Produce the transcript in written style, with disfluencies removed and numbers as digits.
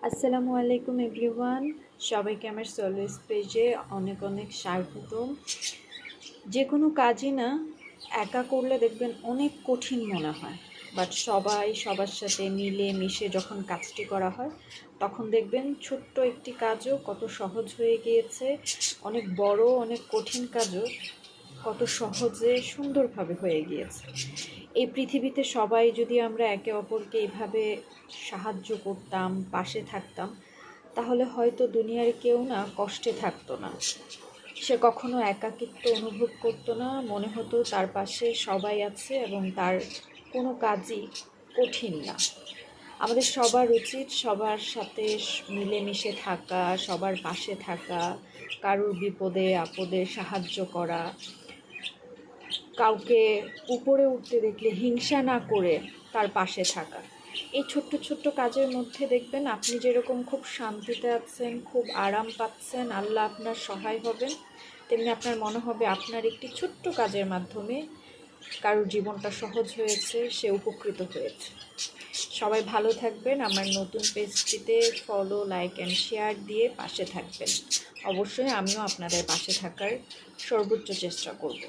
আসসালামু আলাইকুম এভরিওয়ান, সবাইকে আমার সলওয়েজ পেজে অনেক অনেক স্বাগতম। যে কোনো কাজই না একা করলে দেখবেন অনেক কঠিন মনে হয়, বাট সবাই সবার সাথে মিলে মিশে যখন কাজটি করা হয় তখন দেখবেন ছোট্ট একটি কাজও কত সহজ হয়ে গিয়েছে, অনেক বড় অনেক কঠিন কাজও কত সহজে সুন্দরভাবে হয়ে গিয়েছে। এই পৃথিবীতে সবাই যদি আমরা একে অপরকে এইভাবে সাহায্য করতাম, পাশে থাকতাম, তাহলে হয়তো দুনিয়ার কেউ না কষ্টে থাকতো না। সে কখনো একাকিত্ব অনুভব করতো না, মনে হতো তার পাশে সবাই আছে এবং তার কোনো কাজই কঠিন না। আমাদের সবার উচিত সবার সাথে মিলেমিশে থাকা, সবার পাশে থাকা, কারুর বিপদে আপদে সাহায্য করা, কাউকে উপরে উঠতে দেখলে হিংসা না করে তার পাশে থাকা। এই ছোট্ট ছোট্ট কাজের মধ্যে দেখবেন আপনি যেরকম খুব শান্তিতে আছেন, খুব আরাম পাচ্ছেন, আল্লাহ আপনার সহায় হবেন, তেমনি আপনার মনে হবে আপনার একটি ছোট্ট কাজের মাধ্যমে কারোর জীবনটা সহজ হয়েছে, সে উপকৃত হয়েছে। সবাই ভালো থাকবেন। আমার নতুন পেজটিতে ফলো, লাইক অ্যান্ড শেয়ার দিয়ে পাশে থাকবেন। অবশ্যই আমিও আপনাদের পাশে থাকার সর্বোচ্চ চেষ্টা করব।